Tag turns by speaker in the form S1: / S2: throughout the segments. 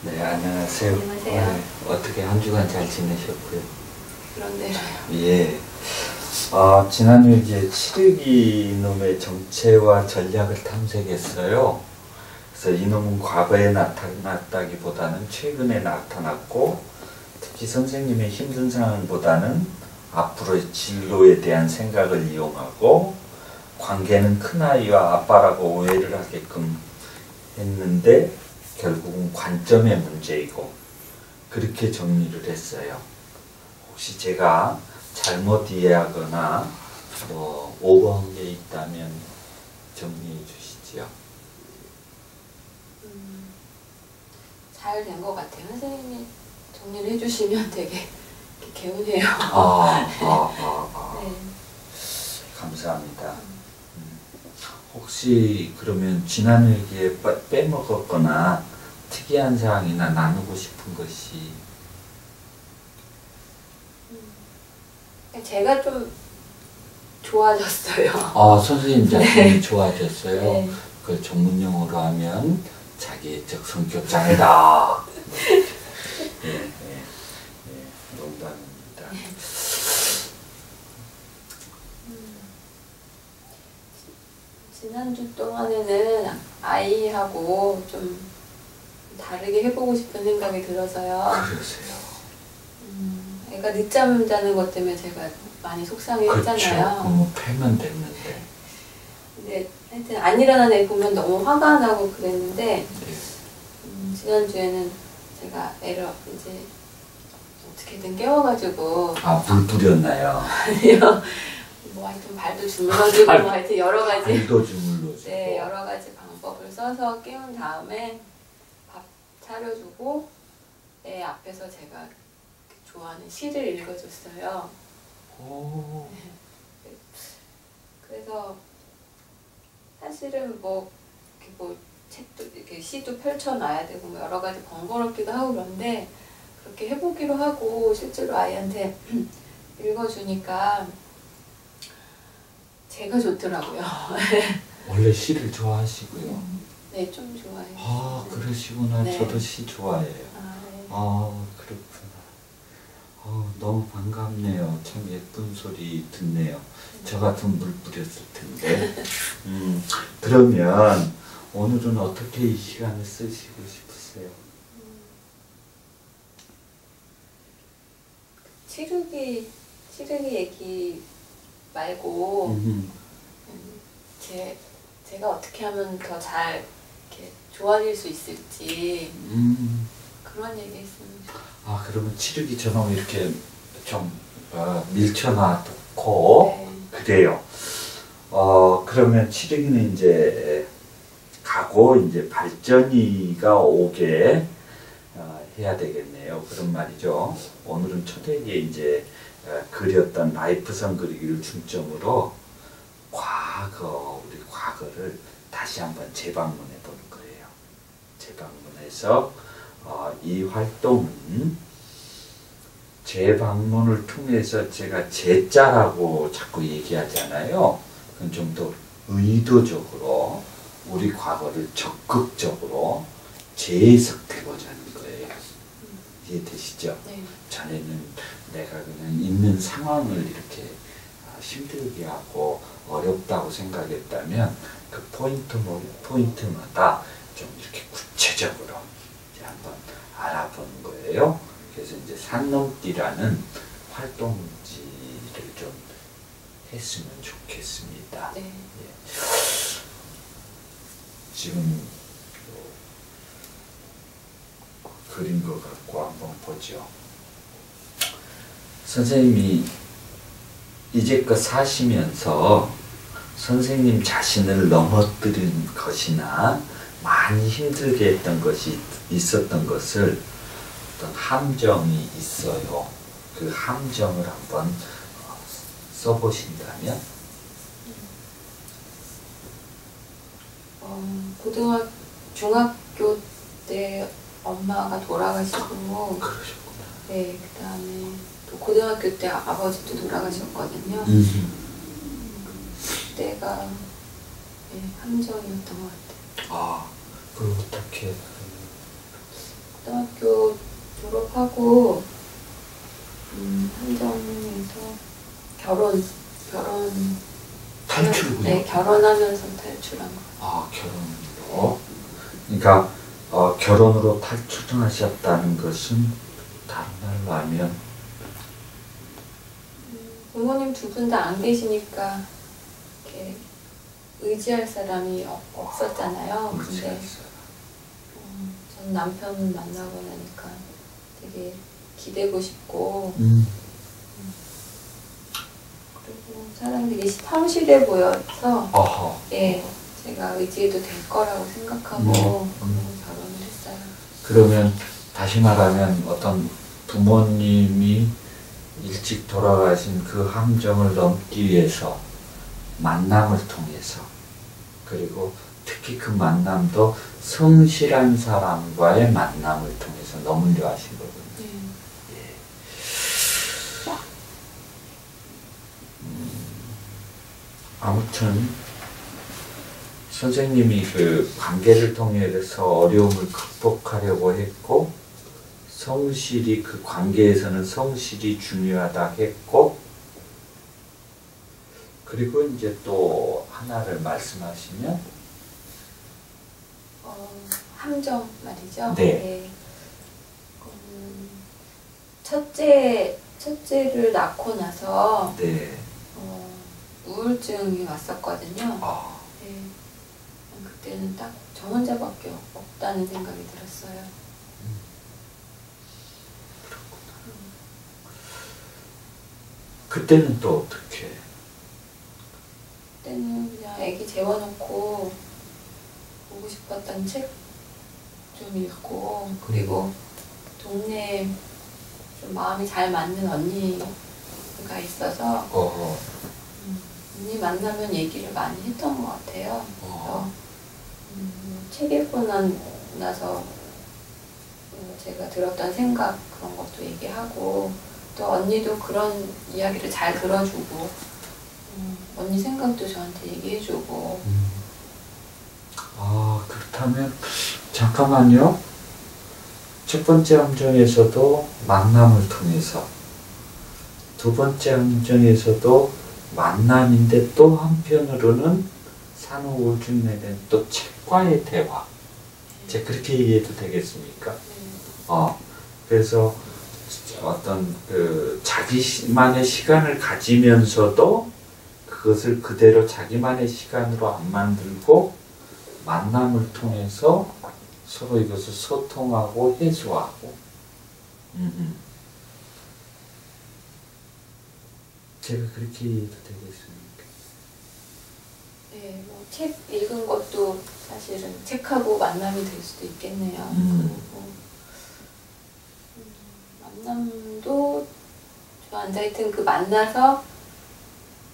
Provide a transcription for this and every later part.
S1: 네, 안녕하세요.
S2: 안녕하세요.
S1: 네, 어떻게 한 주간 잘 지내셨고요?
S2: 그런데요.
S1: 예. 지난주 이제 칠흑이 놈의 정체와 전략을 탐색했어요. 그래서 이놈은 과거에 나타났다기보다는 최근에 나타났고, 특히 선생님의 힘든 상황보다는 앞으로의 진로에 대한 생각을 이용하고, 관계는 큰아이와 아빠라고 오해를 하게끔 했는데 결국은 관점의 문제이고, 그렇게 정리를 했어요. 혹시 제가 잘못 이해하거나 오버한 게 있다면 정리해 주시지요.
S2: 잘 된 것 같아요. 선생님이 정리를 해주시면 되게 개운해요. 네.
S1: 감사합니다. 혹시 그러면 지난 일기에 빼먹었거나 특이한 사항이나 나누고 싶은 것이?
S2: 제가 좀 좋아졌어요.
S1: 선생님 작품이 좋아졌어요.
S2: 네.
S1: 그 전문용어로 하면 자기애적 성격 장애다. 네, 농담입니다.
S2: 지난주 동안에는 아이하고 좀 다르게 해보고 싶은 생각이 들어서요.
S1: 그러세요.
S2: 애가 늦잠 자는 것 때문에 제가 많이 속상해했잖아요.
S1: 그렇죠. 패면 됐는데.
S2: 근데 하여튼 안 일어나는 애 보면 너무 화가 나고 그랬는데
S1: 네.
S2: 지난주에는 제가 애를 이제 어떻게든 깨워가지고
S1: 물 뿌렸나요?
S2: 아니요. 뭐 하여튼 발도 주물러주고 뭐 하여튼 여러 가지
S1: 발도 주물러주고.
S2: 네, 여러 가지 방법을 써서 깨운 다음에 밥 차려주고 애 앞에서 제가 좋아하는 시를 읽어줬어요.
S1: 오.
S2: 그래서 사실은 뭐 책도 이렇게 시도 펼쳐놔야 되고 뭐 여러 가지 번거롭기도 하고 그런데 그렇게 해보기로 하고 실제로 아이한테 읽어주니까 제가 좋더라고요.
S1: 원래 시를 좋아하시고요.
S2: 네, 좀 좋아해요.
S1: 그러시구나.
S2: 네.
S1: 저도 시 좋아해요.
S2: 네.
S1: 그렇구나. 너무 반갑네요. 참 예쁜 소리 듣네요. 저 같으면 물 뿌렸을 텐데. 그러면 오늘은 어떻게 이 시간을 쓰시고 싶으세요?
S2: 칠흑이 얘기 말고 제가 어떻게 하면 더 잘 이렇게 좋아질 수 있을지 그런 얘기 했으면 좋겠어요.
S1: 그러면 칠흑이 저놈 이렇게 좀 밀쳐놔놓고
S2: 네.
S1: 그래요. 그러면 칠흑이는 이제 가고 이제 발전이가 오게 해야 되겠네요. 그런 말이죠. 오늘은 초대기에 이제 그렸던 라이프선 그리기를 중점으로 우리 과거를 다시 한번 재방문해 보는 거예요. 재방문해서 이 활동은 재방문을 통해서 제가 재자라고 자꾸 얘기하잖아요. 그건 좀 더 의도적으로 우리 과거를 적극적으로 재해석해보자는 거예요. 이해되시죠?
S2: 네.
S1: 전에는 내가 그냥 있는 상황을 이렇게 힘들게 하고 어렵다고 생각했다면 그 포인트마다 좀 이렇게 구체적으로 이제 한번 알아보는 거예요. 그래서 이제 산 넘기라는 활동지를 좀 했으면 좋겠습니다.
S2: 네.
S1: 예. 지금 그린 것 갖고 한번 보죠. 선생님이 이제껏 사시면서 선생님 자신을 넘어뜨린 것이나 많이 힘들게 했던 것이 있었던 것을 어떤 함정이 있어요. 그 함정을 한번 써보신다면?
S2: 중학교 때 엄마가 돌아가시고
S1: 그러셨구나.
S2: 네, 그 다음에 또 고등학교 때 아버지도 돌아가셨거든요. 그때가 함정이었던 것 같아요.
S1: 그럼 어떻게
S2: 고등학교 졸업하고 함정에서 결혼
S1: 탈출군요.
S2: 네, 결혼하면서 탈출한 거.
S1: 아, 결혼으로. 그러니까 결혼으로 탈출하셨다는 것은 다른 말로 하면
S2: 부모님 두 분 다 안 계시니까 이렇게 의지할 사람이 없었잖아요. 근데 전 남편 만나고 나니까 되게 기대고 싶고 그리고 사람들이 성실해 보여서
S1: 어허.
S2: 예, 제가 의지해도 될 거라고 생각하고 결혼을 했어요.
S1: 그러면 다시 말하면 어떤 부모님이 일찍 돌아가신 그 함정을 넘기 위해서 만남을 통해서 그리고 특히 그 만남도 성실한 사람과의 만남을 통해서 넘으려 하신 거군요. 예. 아무튼 선생님이 그 관계를 통해서 어려움을 극복하려고 했고 성실이 그 관계에서는 성실이 중요하다 했고 그리고 이제 또 하나를 말씀하시면
S2: 함정 말이죠.
S1: 네.
S2: 첫째를 낳고 나서
S1: 네.
S2: 우울증이 왔었거든요.
S1: 아.
S2: 네. 그때는 딱 저 혼자밖에 없다는 생각이 들었어요.
S1: 그때는 또 어떻게?
S2: 그때는 그냥 애기 재워놓고 보고 싶었던 책 좀 읽고 그리고 동네에 좀 마음이 잘 맞는 언니가 있어서 언니 만나면 얘기를 많이 했던 것 같아요. 그래서 책 읽고 나서 제가 들었던 생각 그런 것도 얘기하고 또 언니도 그런 이야기를 잘 들어주고 언니 생각도 저한테 얘기해주고
S1: 아, 그렇다면 잠깐만요. 첫 번째 함정에서도 만남을 통해서 두 번째 함정에서도 만남인데 또 한편으로는 산후우울증 내는 또 책과의 대화. 제가 그렇게 얘기해도 되겠습니까? 그래서 어떤 그 자기만의 시간을 가지면서도 그것을 그대로 자기만의 시간으로 안 만들고 만남을 통해서 서로 이것을 소통하고 해소하고 제가 그렇게 이해해도 되겠습니까?
S2: 네, 뭐 책 읽은 것도 사실은 책하고 만남이 될 수도 있겠네요. 그리고 만남도 저 앉아있던 그 만나서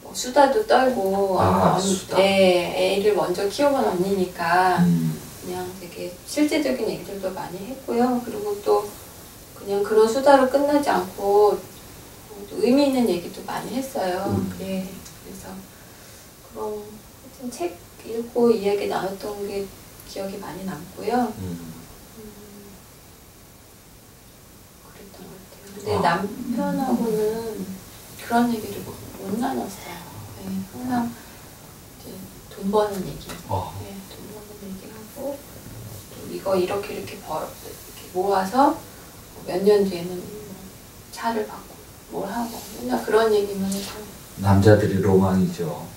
S2: 뭐 수다도 떨고
S1: 수다.
S2: 네, 애를 먼저 키워본 언니니까 그냥 되게 실제적인 얘기들도 많이 했고요. 그리고 또 그냥 그런 수다로 끝나지 않고 또 의미 있는 얘기도 많이 했어요. 네, 그래서 그런 하여튼 책 읽고 이야기 나눴던 게 기억이 많이 남고요. 그랬던 것 같아요. 근데 남편하고는 그런 얘기를 못 나눴어요. 네, 항상 이제 돈 버는 얘기, 네, 돈 버는 얘기하고 또 이거 이렇게 모아서 몇 년 뒤에는 차를 받고 뭘 하고 맨날 그런 얘기만 해서
S1: 남자들이 로망이죠.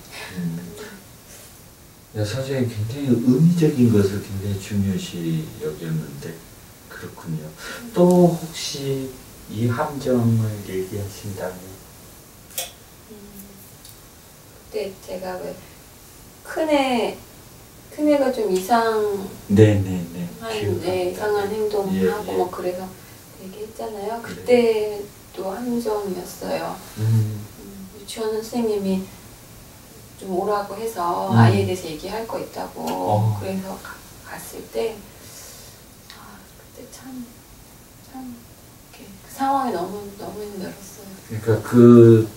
S1: 선생님 굉장히 의미적인 것을 굉장히 중요시 여겼는데 그렇군요. 또 혹시 이 함정을 얘기하신다면
S2: 그때 제가 왜 큰애가 좀 이상한 행동을 하고 뭐 그래서 얘기했잖아요. 그때도 함정이었어요. 유치원 선생님이 좀 오라고 해서 아이에 대해서 얘기할 거 있다고 그래서 갔을 때 그때 참 이렇게 그 상황이 너무 힘들었어요.
S1: 그러니까 그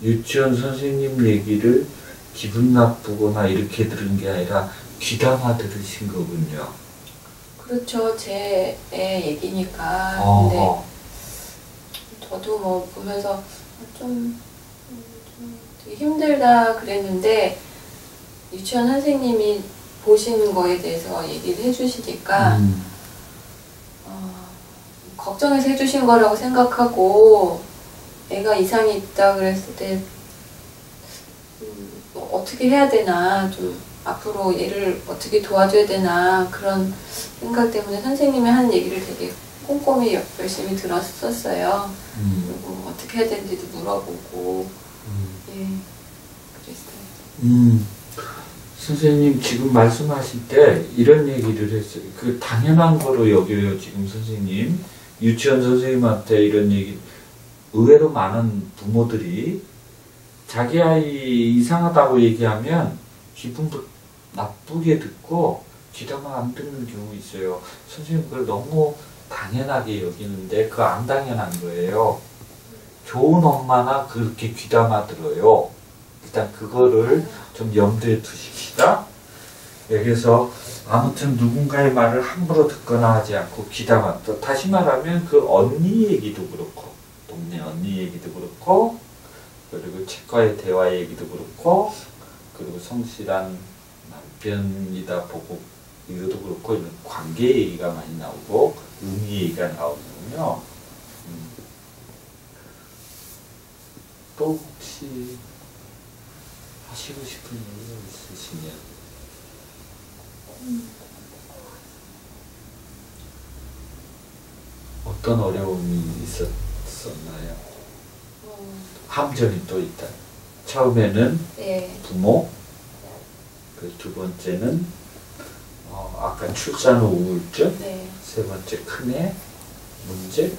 S1: 유치원 선생님 얘기를 기분 나쁘거나 이렇게 들은 게 아니라 귀담아 들으신 거군요.
S2: 그렇죠. 제 애 얘기니까. 근데
S1: 어,
S2: 저도 뭐 보면서 좀, 좀 되게 힘들다 그랬는데 유치원 선생님이 보시는 거에 대해서 얘기를 해주시니까 걱정해서 해주신 거라고 생각하고 애가 이상이 있다 그랬을 때 뭐 어떻게 해야 되나, 좀 앞으로 얘를 어떻게 도와줘야 되나 그런 생각 때문에 선생님이 하는 얘기를 되게 꼼꼼히 열심히 들었었어요. 그리고 어떻게 해야 되는지도 물어보고 예, 그랬어요.
S1: 선생님 지금 말씀하실 때 이런 얘기를 했어요. 그 당연한 거로 여겨요. 지금 선생님 유치원 선생님한테 이런 얘기, 의외로 많은 부모들이 자기 아이 이상하다고 얘기하면 기분 나쁘게 듣고 귀담아 안 듣는 경우 있어요. 선생님 그걸 너무 당연하게 여기는데 그거 안 당연한 거예요. 좋은 엄마나 그렇게 귀담아 들어요. 일단 그거를 좀 염두에 두십시다. 여기서 아무튼 누군가의 말을 함부로 듣거나 하지 않고 귀담아, 다시 말하면 그 언니 얘기도 그렇고 동네 언니 얘기도 그렇고 그리고 치과의 대화 얘기도 그렇고 그리고 성실한 남편이다 보고 이것도 그렇고 이런 관계 얘기가 많이 나오고 의미 얘기가 나오거든요. 또 혹시 하시고 싶은 얘기가 있으시면 어떤 어려움이 있었나요? 함정이 또 있다. 처음에는
S2: 네.
S1: 부모, 그 두 번째는 아까 출산 후 우울증,
S2: 네.
S1: 세 번째 큰애 문제,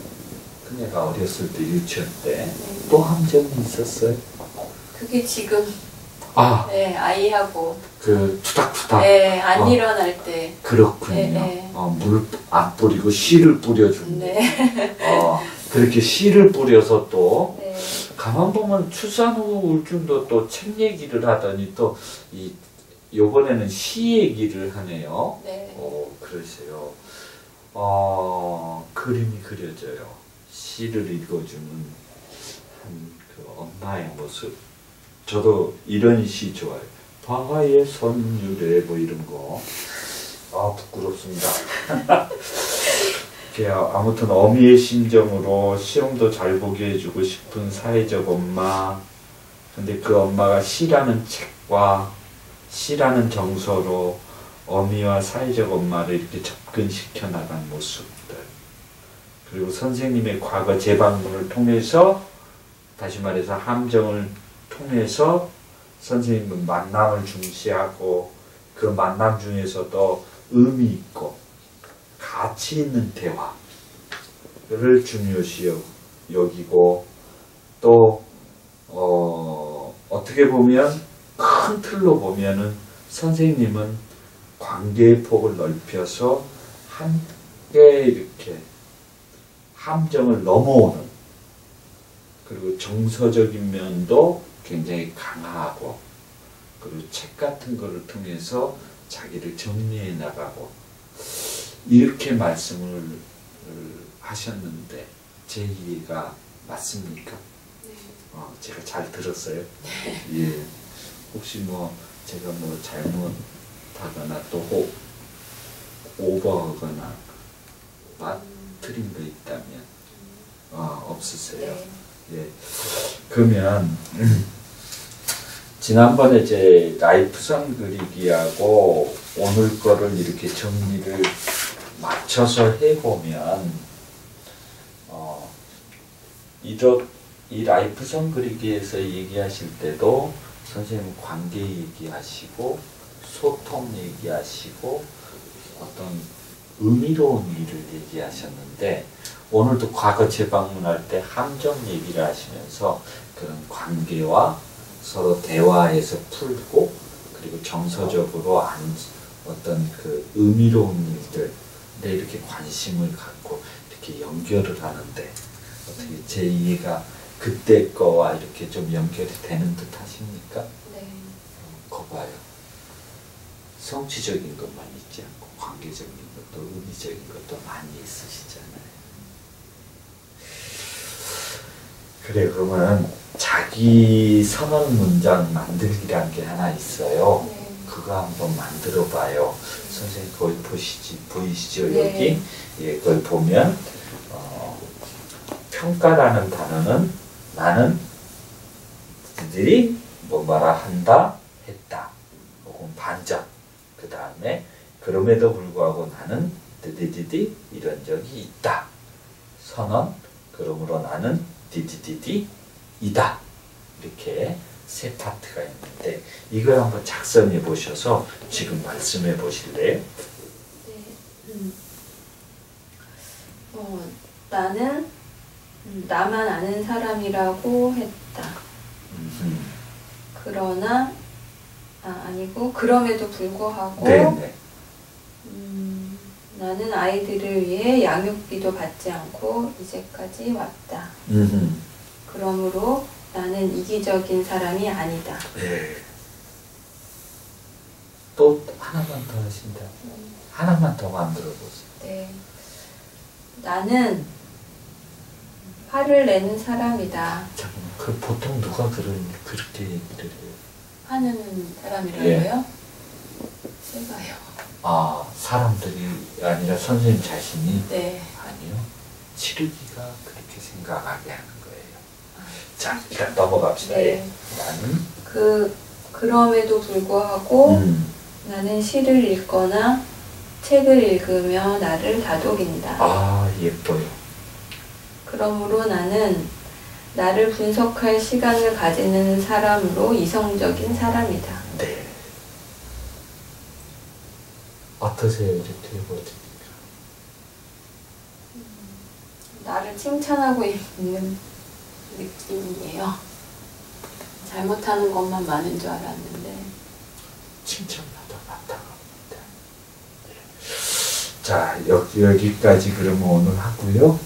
S1: 큰애가 어렸을 때 유치원 때 또 함정이 있었어요.
S2: 그게 지금
S1: 아,
S2: 네, 아이하고
S1: 그 투닥투닥.
S2: 네, 안 일어날 때.
S1: 그렇군요.
S2: 네, 네.
S1: 물 안 뿌리고 씨를 뿌려주는.
S2: 네.
S1: 그렇게 씨를 뿌려서 또
S2: 네.
S1: 가만 보면 출산 후 우울증도 또 책 얘기를 하더니 또 요번에는 시 얘기를 하네요.
S2: 네.
S1: 그러세요. 그림이 그려져요. 시를 읽어주는 그 엄마의 모습. 저도 이런 시 좋아해요. 방아의 선율에 뭐 이런 거. 부끄럽습니다. 아무튼 어미의 심정으로 시험도 잘 보게 해주고 싶은 사회적 엄마. 근데 그 엄마가 시라는 책과 시라는 정서로 어미와 사회적 엄마를 이렇게 접근시켜 나간 모습들. 그리고 선생님의 과거 재방문을 통해서, 다시 말해서 함정을 통해서 선생님은 만남을 중시하고 그 만남 중에서도 의미 있고 가치 있는 대화를 중요시 여기고 또 어떻게 보면 큰 틀로 보면은 선생님은 관계의 폭을 넓혀서 함께 이렇게 함정을 넘어오는, 그리고 정서적인 면도 굉장히 강하고, 그리고 책 같은 거를 통해서 자기를 정리해 나가고, 이렇게 말씀을 하셨는데 제 이해가 맞습니까?
S2: 네.
S1: 제가 잘 들었어요? 예. 혹시 뭐 제가 뭐 잘못하거나 또 오버하거나 빠뜨린 거 있다면 없으세요?
S2: 네.
S1: 예. 그러면 지난번에 제 라이프선 그리기하고 오늘 거를 이렇게 정리를 맞춰서 해보면 이 라이프선 그리기에서 얘기하실 때도 선생님 관계 얘기하시고 소통 얘기하시고 어떤 의미로운 일을 얘기하셨는데, 오늘도 과거 재방문할 때 함정 얘기를 하시면서 그런 관계와 서로 대화해서 풀고, 그리고 정서적으로 어떤 그 의미로운 일들에 이렇게 관심을 갖고 이렇게 연결을 하는데, 어떻게 제 이해가 그때 거와 이렇게 좀 연결이 되는 듯 하십니까?
S2: 네.
S1: 거 봐요. 성취적인 것만 있지 않고 관계적인 것도 의미적인 것도 많이 있으시잖아요. 그래, 그러면 자기 선언 문장 만들기란 게 하나 있어요.
S2: 네.
S1: 그거 한번 만들어 봐요. 선생님 거기 보이시죠?
S2: 네.
S1: 여기? 예, 그걸 보면 평가라는 단어는 나는 들이 뭐뭐라 한다, 했다. 혹은 반전. 그 다음에 그럼에도 불구하고 나는 디디디디 이런 적이 있다. 선언. 그러므로 나는 디디디디 이다. 이렇게 세 파트가 있는데 이걸 한번 작성해 보셔서 지금 말씀해 보실래요?
S2: 네. 나는 나만 아는 사람이라고 했다. 그러나 아니고 그럼에도 불구하고
S1: 네네.
S2: 나는 아이들을 위해 양육비도 받지 않고 이제까지 왔다. 그러므로 나는 이기적인 사람이 아니다.
S1: 네. 또 하나만 더 하신다. 하나만 더 만들어 보세요.
S2: 네. 나는 화를 내는 사람이다.
S1: 잠깐만, 그 보통 누가 그렇게 얘기를 해요?
S2: 화내는 사람이라고요? 제가요.
S1: 아, 사람들이 아니라 선생님 자신이?
S2: 네.
S1: 아니요. 치르기가 그렇게 생각하게 하는 거예요. 자, 일단 넘어갑시다.
S2: 네.
S1: 예. 나는
S2: 그럼에도 불구하고 나는 시를 읽거나 책을 읽으며 나를 다독인다.
S1: 아, 예뻐요.
S2: 그러므로 나는 나를 분석할 시간을 가지는 사람으로 이성적인 사람이다.
S1: 네. 어떠세요? 이렇게 해보니까.
S2: 나를 칭찬하고 있는 느낌이에요. 잘못하는 것만 많은 줄 알았는데.
S1: 칭찬마다 나타납니다. 네. 자, 여기까지 그러면 오늘 하고요.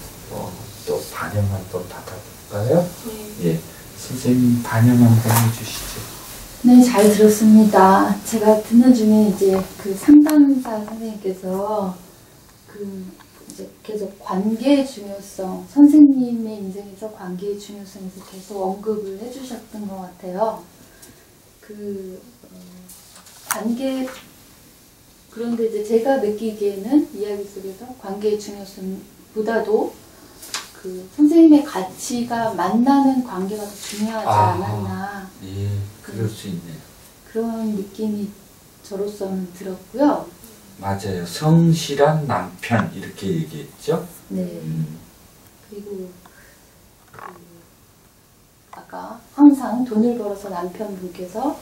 S1: 또 반영 한번 받아볼까요?
S2: 네.
S1: 예. 선생님 반영 한번 해주시죠.
S3: 네, 잘 들었습니다. 제가 듣는 중에 이제 그 상담사 선생님께서 이제 계속 관계의 중요성, 선생님의 인생에서 관계의 중요성에서 계속 언급을 해주셨던 것 같아요. 관계, 그런데 이제 제가 느끼기에는 이야기 속에서 관계의 중요성보다도 선생님의 가치가 만나는 관계가 더 중요하지 않았나.
S1: 예, 그럴 수 있네요.
S3: 그런 느낌이 저로서는 들었고요.
S1: 맞아요. 성실한 남편 이렇게 얘기했죠?
S3: 네. 그리고 아까 항상 돈을 벌어서 남편분께서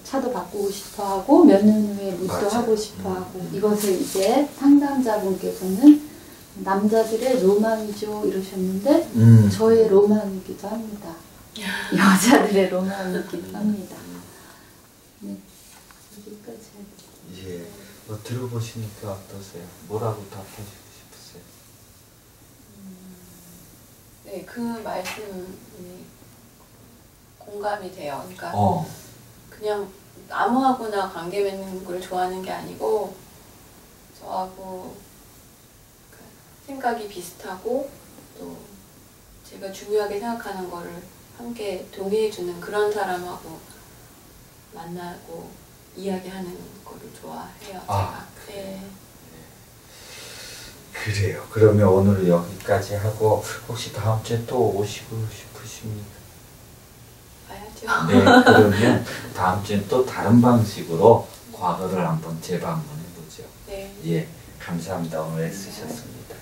S3: 차도 바꾸고 싶어하고 몇 년 후에 무도
S1: 맞아요.
S3: 하고 싶어하고 이것을 이제 상담자분께서는 남자들의 로망이죠 이러셨는데 저의 로망이기도 합니다. 여자들의 로망이기도 합니다. 네, 여기까지.
S1: 예. 들어보시니까 어떠세요? 뭐라고 답해주고 싶으세요?
S2: 네, 그 말씀이 공감이 돼요. 그러니까 그냥 아무하고나 관계 맺는 걸 좋아하는 게 아니고 저하고 생각이 비슷하고 또 제가 중요하게 생각하는 거를 함께 동의해주는 그런 사람하고 만나고 이야기하는 거를 좋아해요. 제가. 네.
S1: 그래요. 그러면 오늘 여기까지 하고 혹시 다음 주에 또 오시고 싶으십니까?
S2: 봐야죠.
S1: 네. 그러면 다음 주에 또 다른 방식으로 과거를 한번 재방문해 보죠.
S2: 네.
S1: 예. 감사합니다. 오늘 애쓰셨습니다.